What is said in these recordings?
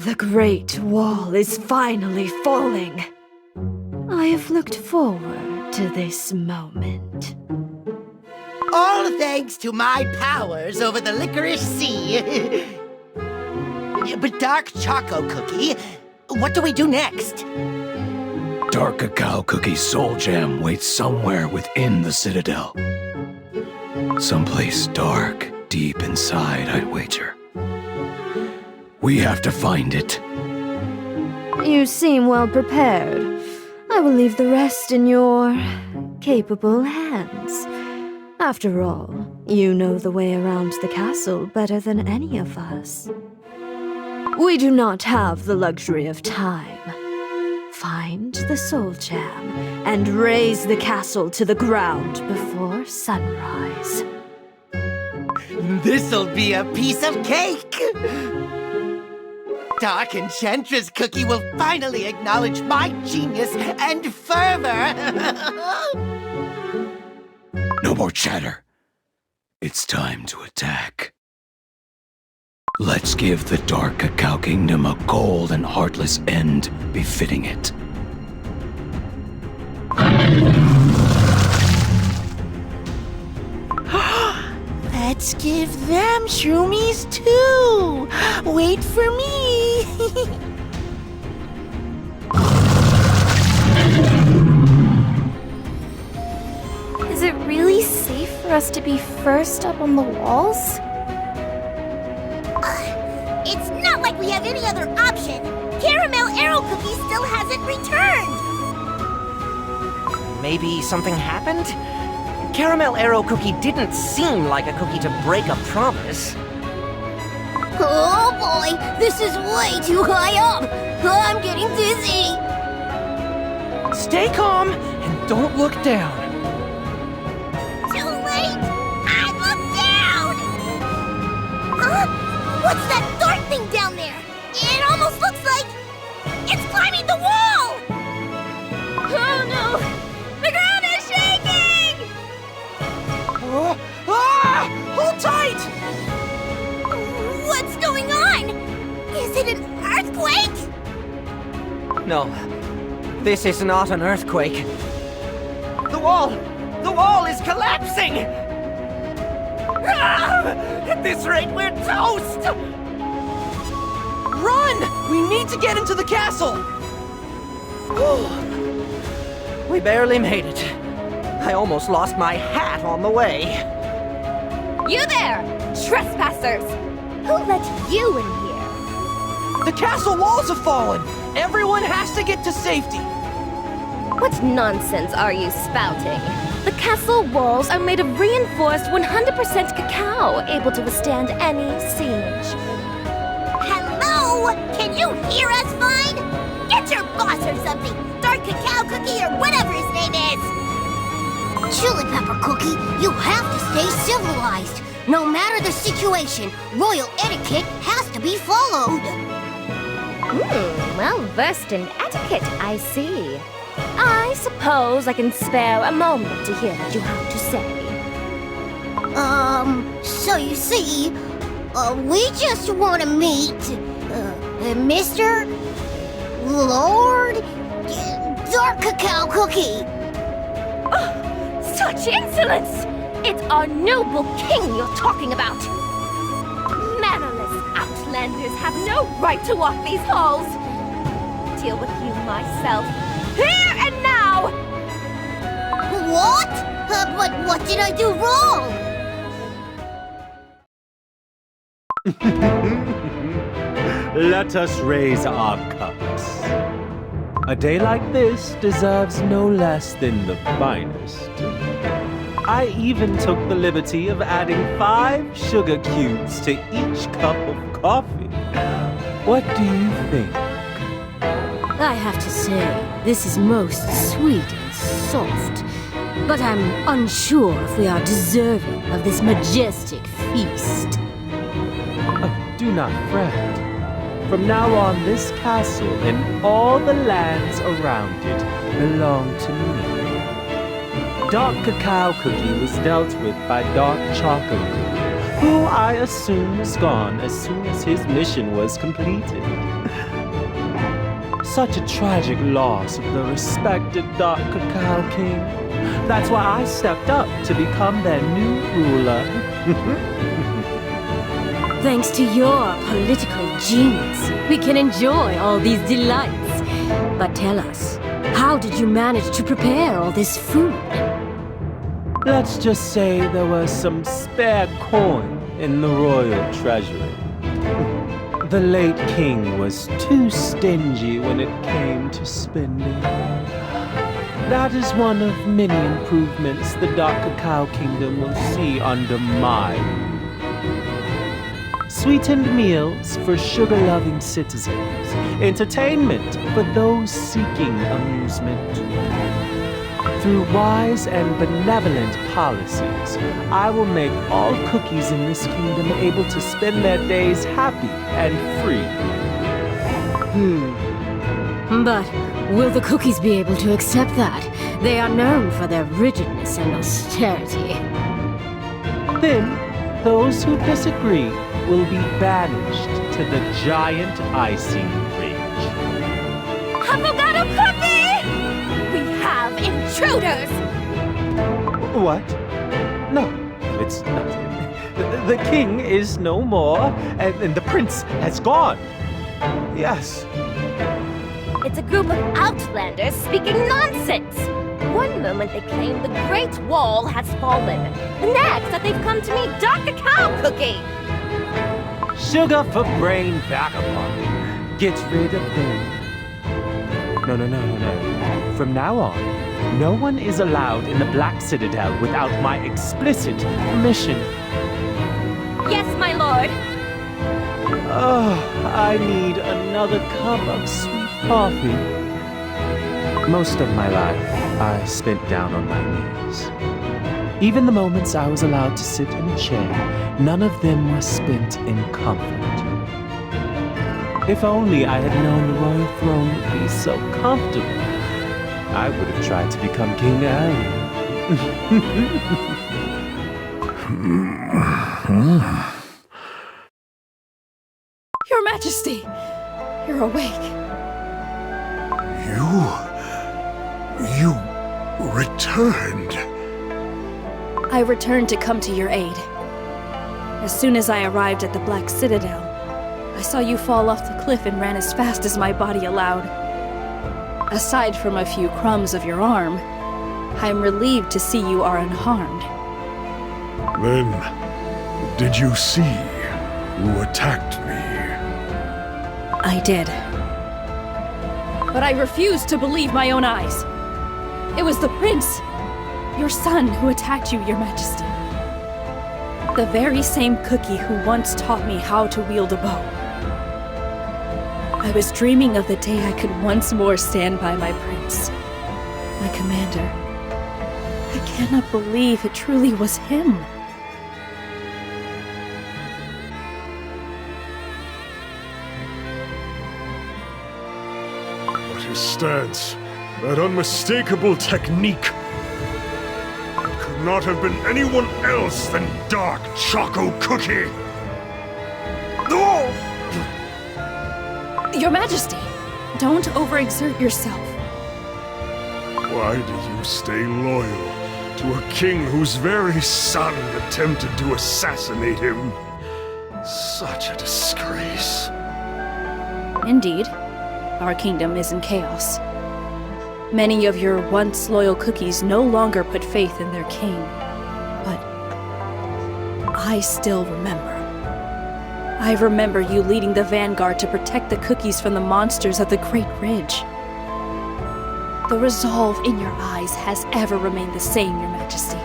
The Great Wall is finally falling. I have looked forward to this moment. All thanks to my powers over the licorice sea. But Dark Choco Cookie, what do we do next? Dark Cacao Cookie's soul gem waits somewhere within the Citadel. Someplace dark, deep inside, I'd wager. We have to find it. You seem well prepared. I will leave the rest in your capable hands. After all, you know the way around the castle better than any of us. We do not have the luxury of time. Find the soul gem and raise the castle to the ground before sunrise. This'll be a piece of cake! Dark Enchantress Cookie will finally acknowledge my genius and fervor! No more chatter. It's time to attack. Let's give the Dark Cacao Kingdom a cold and heartless end befitting it. Let's give them shroomies too! Wait for me! Is it really safe for us to be first up on the walls? It's not like we have any other option. Caramel Arrow Cookie still hasn't returned. Maybe something happened? Caramel Arrow Cookie didn't seem like a cookie to break a promise. Oh boy, this is way too high up. I'm getting dizzy. Stay calm and don't look down. Too late. I looked down. Huh? What's that dark thing down there? It almost looks like it's climbing the wall. Oh no! The ground is shaking! Hold tight! What's going on? Is it an earthquake? No, this is not an earthquake. The wall is collapsing! At this rate, we're toast! Run! We need to get into the castle! We barely made it. I almost lost my hat on the way. You there! Trespassers! Who let you in here? The castle walls have fallen! Everyone has to get to safety! What nonsense are you spouting? The castle walls are made of reinforced 100% cacao, able to withstand any siege. Hello? Can you hear us fine? Get your boss or something! Dark Cacao Cookie or whatever his name is! Chili Pepper Cookie, you have to stay civilized. No matter the situation, royal etiquette has to be followed. Well versed in etiquette, I see. I suppose I can spare a moment to hear what you have to say. So you see, we just want to meet, Mr. Lord Dark Cacao Cookie. Such insolence! It's our noble king you're talking about! Mannerless outlanders have no right to walk these halls! Deal with you myself, here and now! What? But what did I do wrong? Let us raise our cups. A day like this deserves no less than the finest. I even took the liberty of adding 5 sugar cubes to each cup of coffee. What do you think? I have to say, this is most sweet and soft. But I'm unsure if we are deserving of this majestic feast. Do not fret. From now on, this castle and all the lands around it belong to me. Dark Cacao Cookie was dealt with by Dark Choco Cookie, who I assume was gone as soon as his mission was completed. such a tragic loss of the respected Dark Cacao King. That's why I stepped up to become their new ruler. Thanks to your political genius, we can enjoy all these delights. But tell us, how did you manage to prepare all this food? Let's just say there was some spare coin in the royal treasury. The late king was too stingy when it came to spending. That is one of many improvements the Dark Cacao Kingdom will see under my rule. Sweetened meals for sugar-loving citizens, entertainment for those seeking amusement. Through wise and benevolent policies, I will make all cookies in this kingdom able to spend their days happy and free. But will the cookies be able to accept that? They are known for their rigidness and austerity. Then, those who disagree will be banished to the giant icy ridge. Affogato cookie! We have intruders! What? No, it's not. The king is no more, and the prince has gone. Yes. It's a group of outlanders speaking nonsense! One moment they claim the Great Wall has fallen. The next that they've come to meet Dark Cacao Cookie! Sugar for brain vagabond. Get rid of them. No. From now on, no one is allowed in the Black Citadel without my explicit permission. Yes, my lord! Oh, I need another cup of sweet coffee. Most of my life, I spent down on my knees. Even the moments I was allowed to sit in a chair, none of them were spent in comfort. If only I had known the royal throne would be so comfortable, I would have tried to become king earlier. Your Majesty! You're awake. You returned. I returned to come to your aid. As soon as I arrived at the Black Citadel, I saw you fall off the cliff and ran as fast as my body allowed. Aside from a few crumbs of your arm, I am relieved to see you are unharmed. Then, did you see who attacked me? I did. But I refused to believe my own eyes. It was the prince, your son, who attacked you, Your Majesty. The very same cookie who once taught me how to wield a bow. I was dreaming of the day I could once more stand by my prince, my commander. I cannot believe it truly was him. But his stance, that unmistakable technique, it could not have been anyone else than Dark Choco Cookie. Oh! Your Majesty, don't overexert yourself. Why do you stay loyal to a king whose very son attempted to assassinate him? Such a disgrace. Indeed, our kingdom is in chaos. Many of your once loyal cookies no longer put faith in their king. But I still remember. I remember you leading the vanguard to protect the cookies from the monsters of the Great Ridge. The resolve in your eyes has ever remained the same, Your Majesty.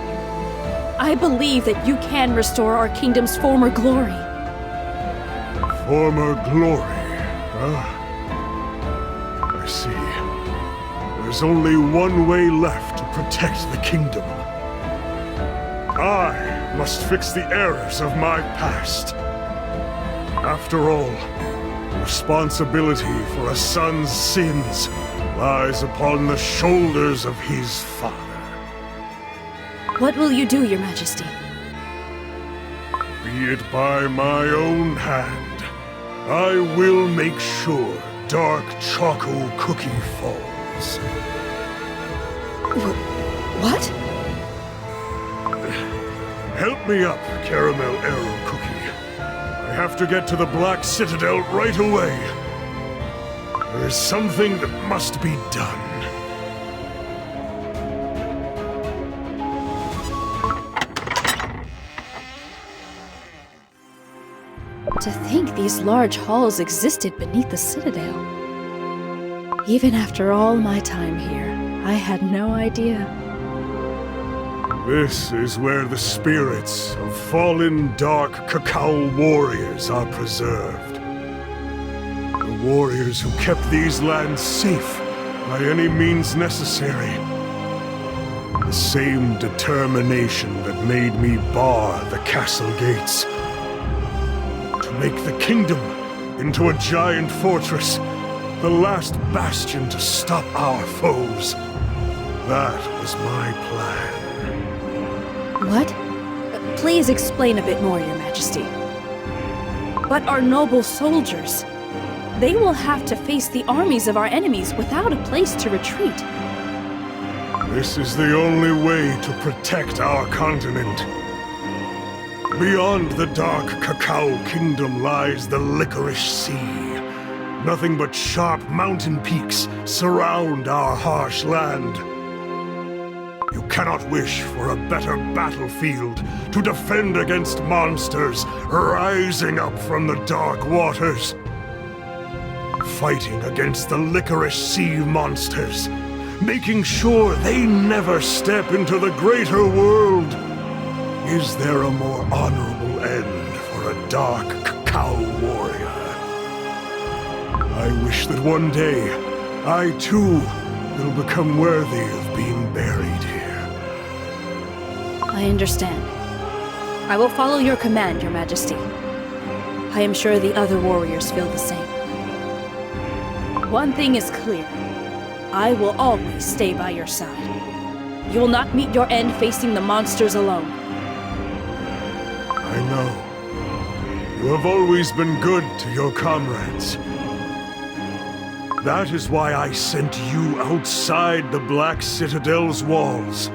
I believe that you can restore our kingdom's former glory. Former glory, huh? I see. There's only one way left to protect the kingdom. I must fix the errors of my past. After all, responsibility for a son's sins lies upon the shoulders of his father. What will you do, Your Majesty? Be it by my own hand, I will make sure Dark Choco Cookie falls. What? Help me up, Caramel Arrow Cookie. I have to get to the Black Citadel right away. There is something that must be done. To think these large halls existed beneath the Citadel. Even after all my time here, I had no idea. This is where the spirits of fallen dark cacao warriors are preserved. The warriors who kept these lands safe by any means necessary. The same determination that made me bar the castle gates. To make the kingdom into a giant fortress, the last bastion to stop our foes. That was my plan. What? Please explain a bit more, Your Majesty. But our noble soldiers, they will have to face the armies of our enemies without a place to retreat. This is the only way to protect our continent. Beyond the dark cacao kingdom lies the Licorice Sea. Nothing but sharp mountain peaks surround our harsh land. You cannot wish for a better battlefield to defend against monsters rising up from the dark waters. Fighting against the Licorice Sea monsters, making sure they never step into the greater world. Is there a more honorable end for a dark cacao warrior? I wish that one day, I too will become worthy of being buried here. I understand. I will follow your command, Your Majesty. I am sure the other warriors feel the same. One thing is clear. I will always stay by your side. You will not meet your end facing the monsters alone. I know. You have always been good to your comrades. That is why I sent you outside the Black Citadel's walls.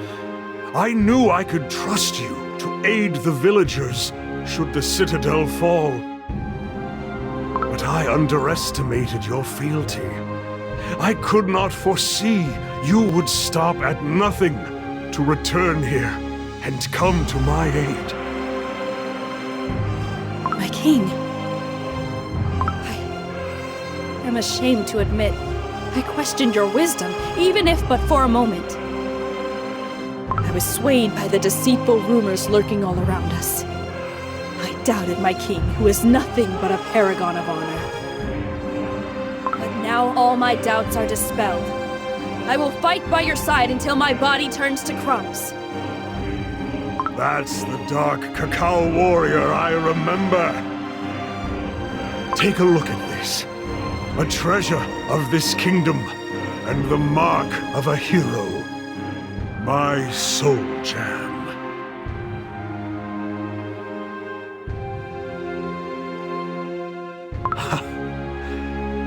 I knew I could trust you to aid the villagers should the Citadel fall. But I underestimated your fealty. I could not foresee you would stop at nothing to return here and come to my aid. My king. I am ashamed to admit, I questioned your wisdom, even if but for a moment. I was swayed by the deceitful rumors lurking all around us. I doubted my king, who is nothing but a paragon of honor. But now all my doubts are dispelled. I will fight by your side until my body turns to crumbs. That's the dark cacao warrior I remember. Take a look at this. A treasure of this kingdom, and the mark of a hero. My soul gem.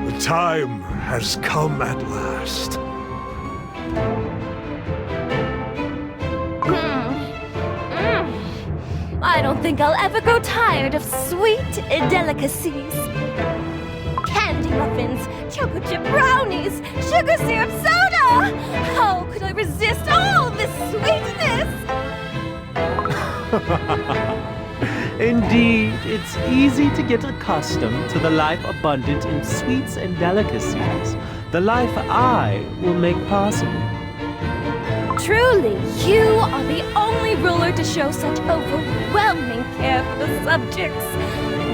The time has come at last. I don't think I'll ever grow tired of sweet delicacies. Candy muffins, chocolate chip brownies, sugar syrup soda! How could I resist all this sweetness? Indeed, it's easy to get accustomed to the life abundant in sweets and delicacies, the life I will make possible. Truly, you are the only ruler to show such overwhelming care for the subjects.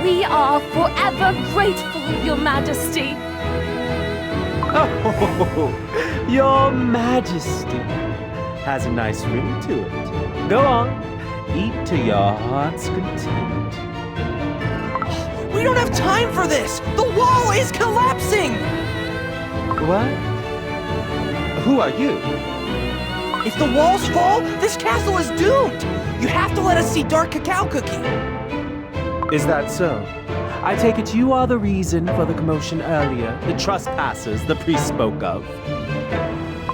We are forever grateful, Your Majesty. Oh, Your Majesty has a nice ring to it. Go on, eat to your heart's content. We don't have time for this! The wall is collapsing! What? Who are you? If the walls fall, this castle is doomed! You have to let us see Dark Cacao Cookie! Is that so? I take it you are the reason for the commotion earlier, the trespassers the priest spoke of.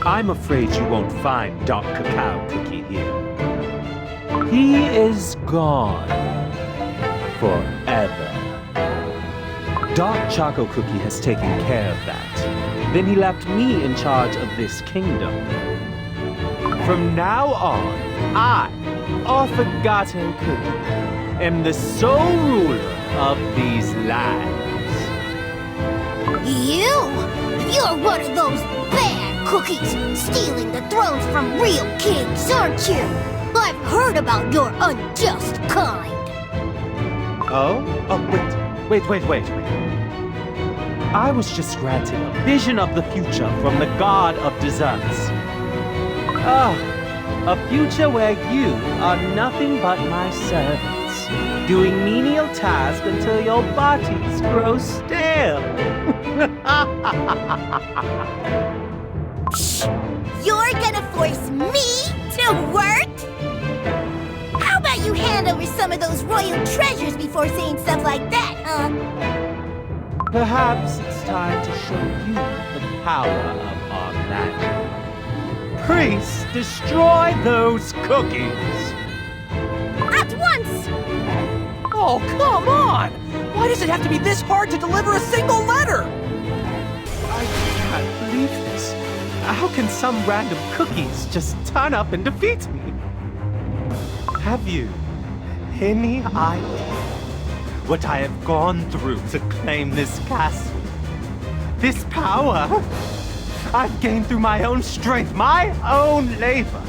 I'm afraid you won't find Dark Cacao Cookie here. He is gone. Forever. Dark Choco Cookie has taken care of that. Then he left me in charge of this kingdom. From now on, I, Affogato Cookie, am the sole ruler of these lands. You're one of those bad cookies, stealing the thrones from real kings, aren't you? I've heard about your unjust kind. Oh, wait. I was just granted a vision of the future from the god of desserts. A future where you are nothing but my servants, doing menial tasks until your bodies grow stale. You're gonna force me to work? How about you hand over some of those royal treasures before saying stuff like that, huh? Perhaps it's time to show you the power of our magic. Priests, destroy those cookies! At once! Oh, come on! Why does it have to be this hard to deliver a single letter? I can't believe this. How can some random cookies just turn up and defeat me? Have you any idea what I have gone through to claim this castle? This power I've gained through my own strength, my own labor.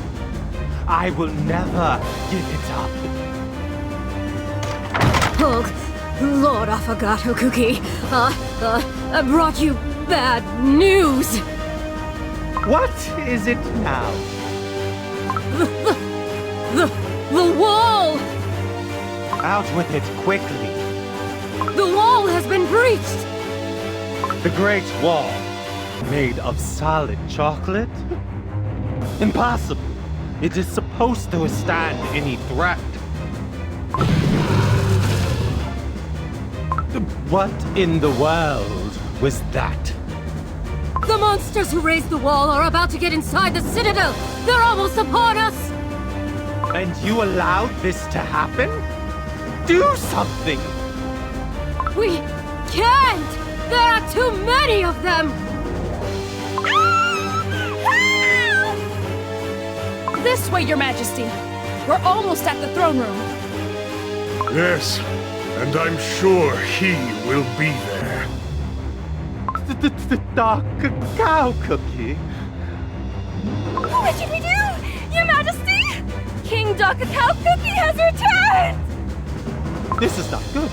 I will never give it up. Oh, Lord Affogato Cookie, I brought you bad news. What is it now? The wall! Out with it quickly. The wall has been breached! The Great Wall, made of solid chocolate? Impossible. It is supposed to withstand any threat. What in the world was that? The monsters who raised the wall are about to get inside the Citadel! They're almost upon us! And you allowed this to happen? Do something! We can't! There are too many of them! This way, Your Majesty. We're almost at the throne room. Yes, and I'm sure he will be there. The Dark Cacao Cookie. What should we do, Your Majesty? King Dark Cacao Cookie has returned! This is not good.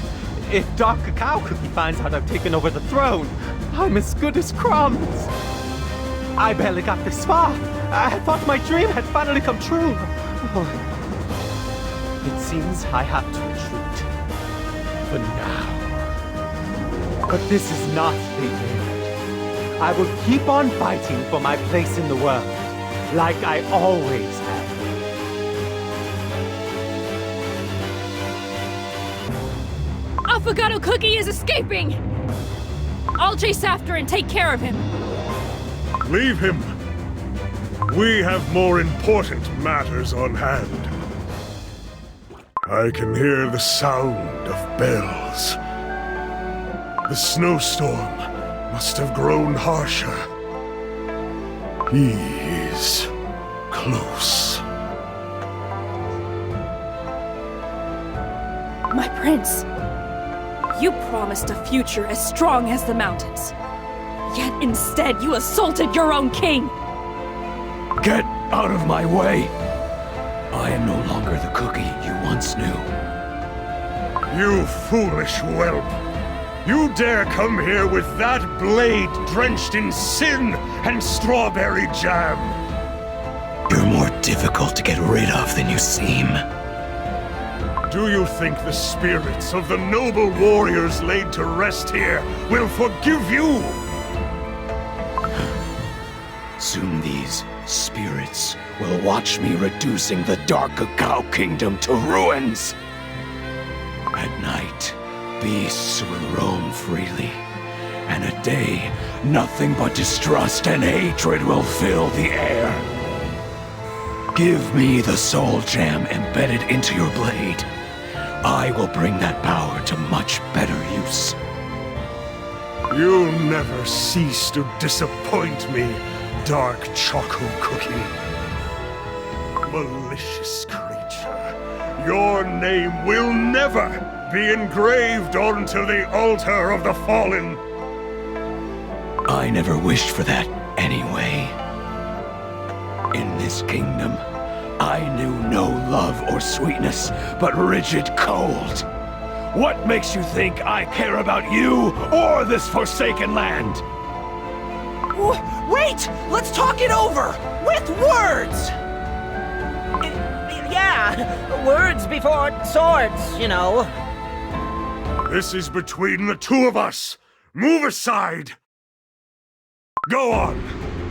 If Dark Cacao Cookie finds out I've taken over the throne, I'm as good as crumbs. I barely got this far. I thought my dream had finally come true. Oh. It seems I have to retreat. For now. But this is not the end. I will keep on fighting for my place in the world, like I always have. Affogato Cookie is escaping! I'll chase after and take care of him. Leave him. We have more important matters on hand. I can hear the sound of bells. The snowstorm must have grown harsher. He is close. My prince, you promised a future as strong as the mountains. Yet instead you assaulted your own king! Get out of my way! I am no longer the cookie you once knew. You foolish whelp! You dare come here with that blade drenched in sin and strawberry jam! You're more difficult to get rid of than you seem. Do you think the spirits of the noble warriors laid to rest here will forgive you? Soon these spirits will watch me reducing the Dark Cacao Kingdom to ruins. At night, beasts will roam freely, and a day nothing but distrust and hatred will fill the air. Give me the soul gem embedded into your blade. I will bring that power to much better use. You never cease to disappoint me, Dark Choco Cookie. Malicious creature, your name will never be engraved onto the altar of the fallen. I never wished for that anyway. In this kingdom, I knew no love or sweetness, but rigid cold. What makes you think I care about you or this forsaken land? Wait! Let's talk it over! With words! Yeah, words before swords, you know. This is between the two of us. Move aside. Go on.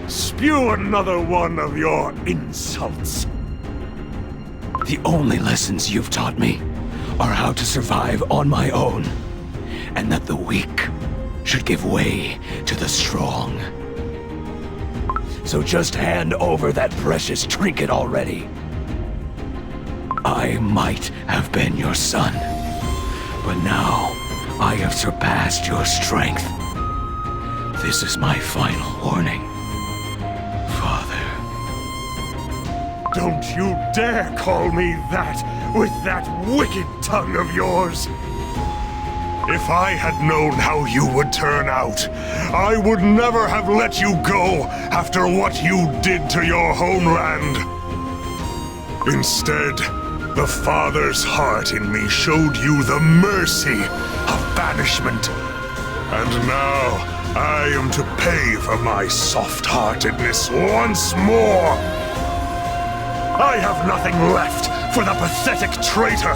Spew another one of your insults. The only lessons you've taught me are how to survive on my own, and that the weak should give way to the strong. So just hand over that precious trinket already. I might have been your son, but now I have surpassed your strength. This is my final warning, Father. Don't you dare call me that with that wicked tongue of yours. If I had known how you would turn out, I would never have let you go after what you did to your homeland. Instead, the Father's heart in me showed you the mercy of banishment. And now, I am to pay for my soft-heartedness once more. I have nothing left for the pathetic traitor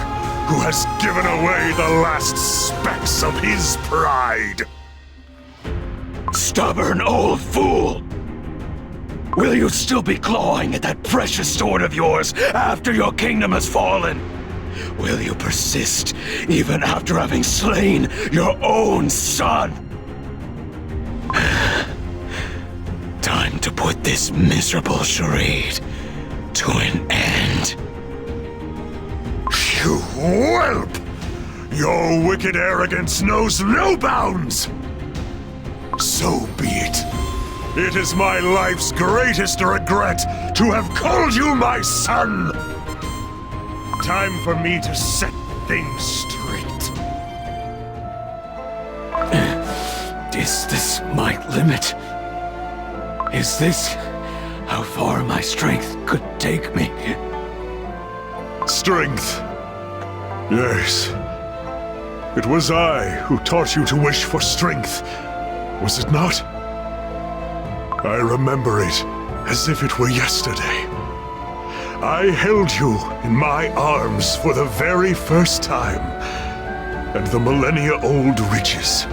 who has given away the last specks of his pride. Stubborn old fool! Will you still be clawing at that precious sword of yours after your kingdom has fallen? Will you persist even after having slain your own son? Time to put this miserable charade to an end. You whelp! Your wicked arrogance knows no bounds! So be it. It is my life's greatest regret to have called you my son! Time for me to set things straight. Is this my limit? Is this how far my strength could take me? Strength. Yes. It was I who taught you to wish for strength, was it not? I remember it as if it were yesterday. I held you in my arms for the very first time, and the millennia-old ridges,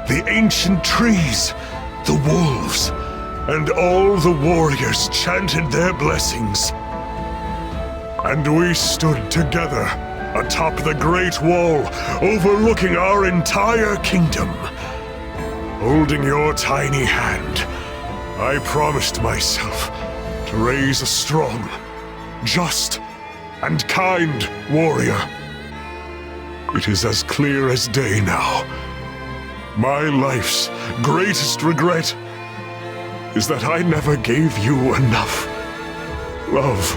the ancient trees, the wolves, and all the warriors chanted their blessings. And we stood together atop the Great Wall, overlooking our entire kingdom. Holding your tiny hand, I promised myself to raise a strong, just, and kind warrior. It is as clear as day now. My life's greatest regret is that I never gave you enough love.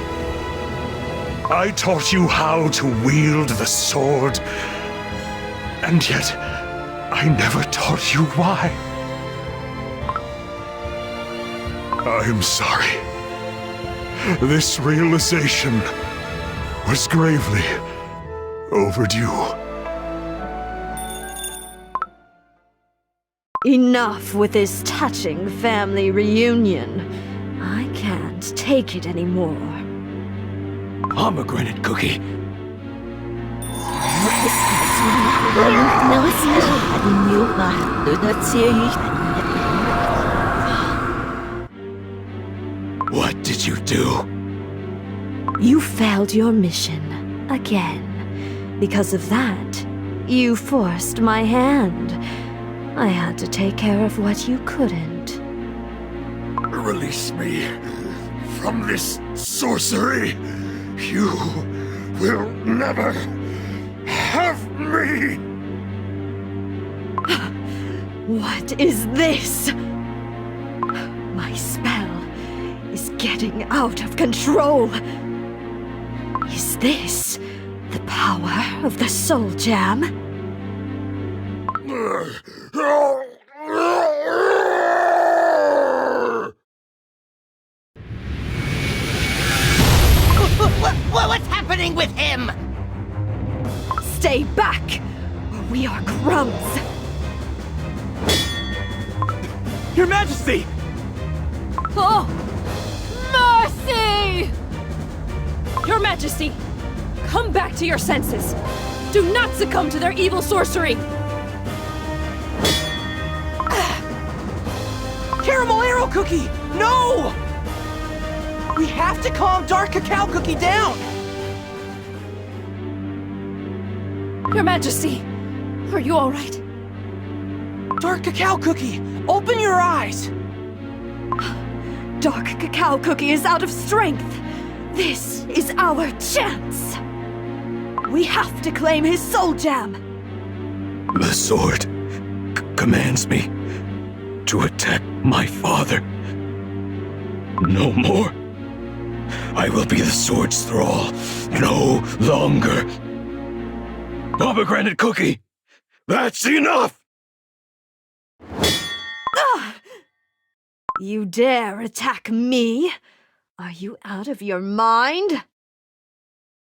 I taught you how to wield the sword, and yet I never taught you why. I'm sorry. This realization was gravely overdue. Enough with this touching family reunion. I can't take it anymore. Pomegranate cookie. What did you do? You failed your mission again. Because of that, You forced my hand. I had to take care of what you couldn't. Release me from this sorcery. You will never have me! What is this? My spell is getting out of control. Is this the power of the Soul Gem? What's happening with him? Stay back, or we are crumbs. Your Majesty! Oh! Mercy! Your Majesty, come back to your senses. Do not succumb to their evil sorcery. Caramel Arrow Cookie! No! We have to calm Dark Cacao Cookie down! Your Majesty, are you all right? Dark Cacao Cookie, open your eyes! Dark Cacao Cookie is out of strength. This is our chance. We have to claim his Soul Gem. The sword commands me to attack my father. No more. I will be the sword's thrall. No longer. Pomegranate Cookie, that's enough! You dare attack me? Are you out of your mind?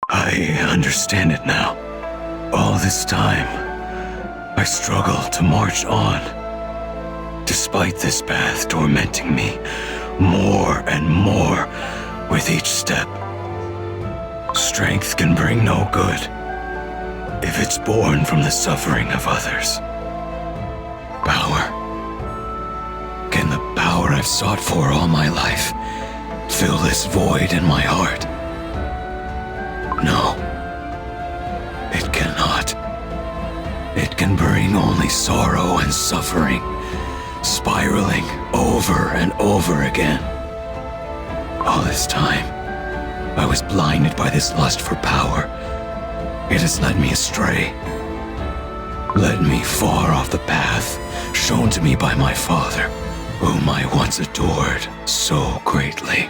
I understand it now. All this time, I struggled to march on. Despite this path tormenting me more and more with each step. Strength can bring no good if it's born from the suffering of others. Power. Can the power I've sought for all my life fill this void in my heart? No. It cannot. It can bring only sorrow and suffering, spiraling over and over again. All this time, I was blinded by this lust for power. It has led me astray. Led me far off the path shown to me by my father, whom I once adored so greatly.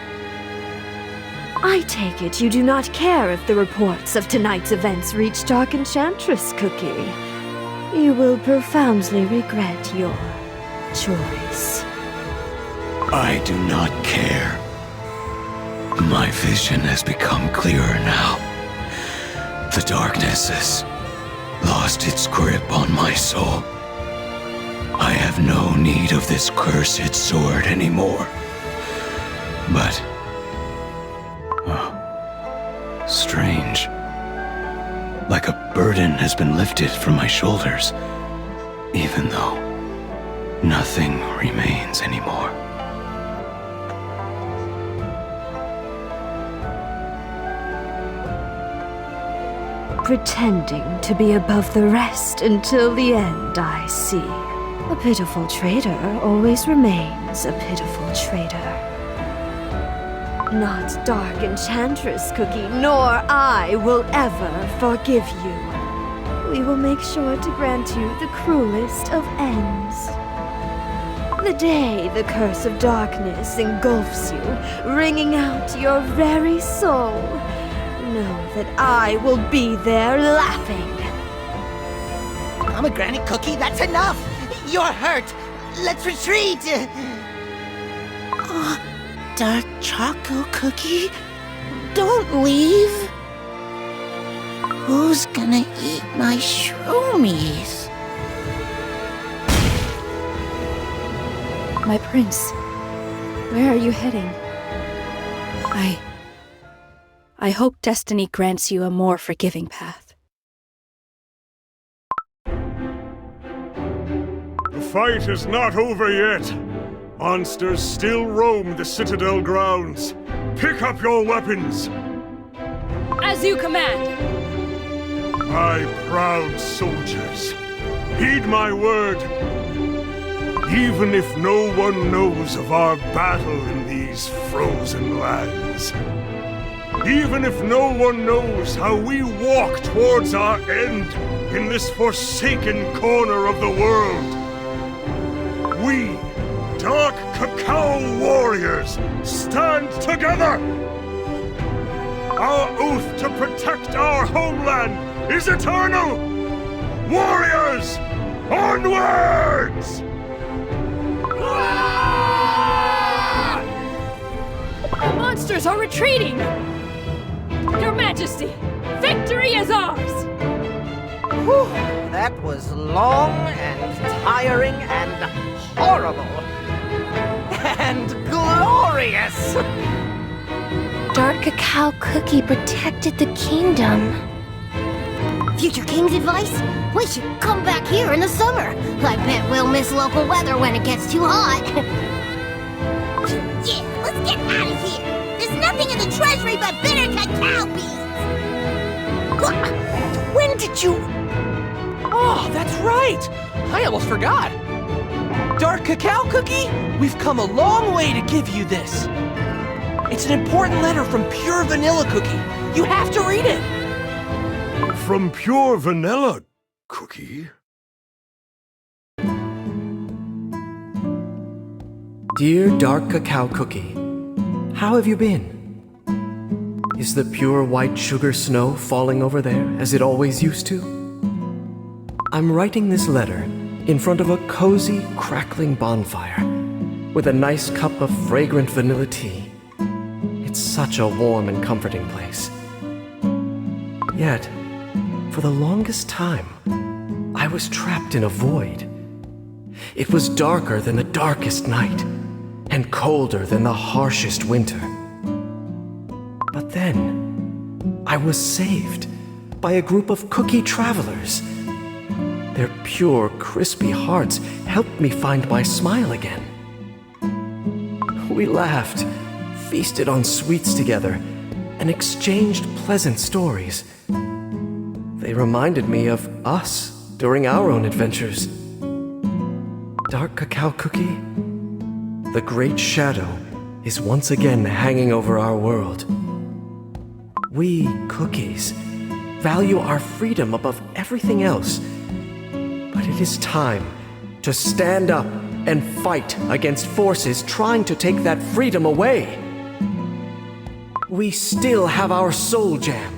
I take it you do not care if the reports of tonight's events reach Dark Enchantress Cookie. You will profoundly regret your choice. I do not care. My vision has become clearer now. The darkness has lost its grip on my soul. I have no need of this cursed sword anymore. But... oh, strange. Like a burden has been lifted from my shoulders, even though nothing remains anymore. Pretending to be above the rest until the end, I see. A pitiful traitor always remains a pitiful traitor. Not Dark Enchantress Cookie, nor I will ever forgive you. We will make sure to grant you the cruelest of ends. The day the curse of darkness engulfs you, wringing out your very soul, know that I will be there laughing. Pomegranate Cookie, that's enough! You're hurt! Let's retreat! Oh, Dark Choco Cookie, don't leave. Who's gonna eat my shroomies? My prince, where are you heading? I hope destiny grants you a more forgiving path. The fight is not over yet. Monsters still roam the Citadel grounds. Pick up your weapons. As you command. My proud soldiers, heed my word. Even if no one knows of our battle in these frozen lands, even if no one knows how we walk towards our end in this forsaken corner of the world, we, Dark Cacao Warriors, stand together! Our oath to protect our homeland is eternal! Warriors, onwards! The monsters are retreating! Your Majesty, victory is ours! Whew, that was long and tiring and horrible. And glorious! Dark Cacao Cookie protected the kingdom. Future King's advice? We should come back here in the summer. I bet we'll miss local weather when it gets too hot. Yeah, let's get out of here. There's nothing in the treasury but bitter cacao beans. When did you... Oh, that's right! I almost forgot. Dark Cacao Cookie, we've come a long way to give you this. It's an important letter from Pure Vanilla Cookie. You have to read it. From Pure Vanilla Cookie? Dear Dark Cacao Cookie, how have you been? Is the pure white sugar snow falling over there as it always used to? I'm writing this letter in front of a cozy, crackling bonfire with a nice cup of fragrant vanilla tea. It's such a warm and comforting place. Yet, for the longest time, I was trapped in a void. It was darker than the darkest night, and colder than the harshest winter. But then, I was saved by a group of cookie travelers. Their pure, crispy hearts helped me find my smile again. We laughed, feasted on sweets together, and exchanged pleasant stories. They reminded me of us during our own adventures. Dark Cacao Cookie, the great shadow is once again hanging over our world. We, cookies, value our freedom above everything else. But it is time to stand up and fight against forces trying to take that freedom away. We still have our soul jam.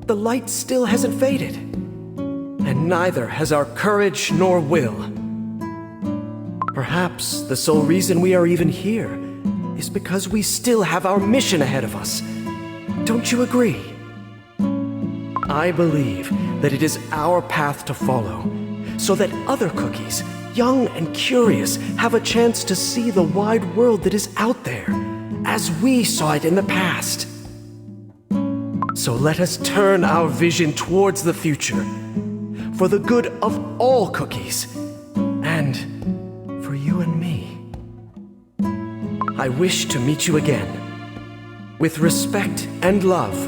The light still hasn't faded. And neither has our courage nor will. Perhaps the sole reason we are even here is because we still have our mission ahead of us. Don't you agree? I believe that it is our path to follow, so that other cookies, young and curious, have a chance to see the wide world that is out there, as we saw it in the past. So let us turn our vision towards the future, for the good of all cookies, and for you and me. I wish to meet you again. With respect and love,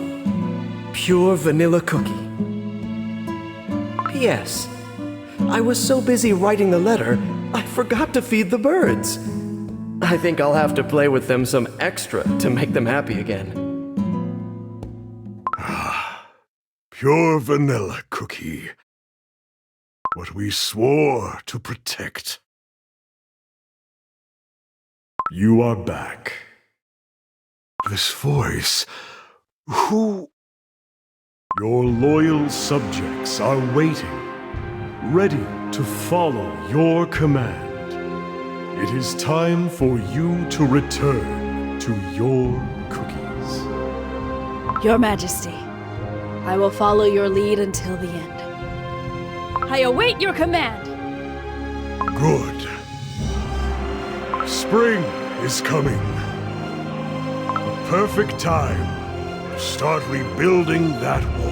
Pure Vanilla Cookie. P.S. I was so busy writing the letter, I forgot to feed the birds. I think I'll have to play with them some extra to make them happy again. Pure Vanilla Cookie. What we swore to protect. You are back. This voice... Who... Your loyal subjects are waiting, ready to follow your command. It is time for you to return to your cookies. Your Majesty, I will follow your lead until the end. I await your command! Good. Spring is coming. A perfect time to start rebuilding that wall.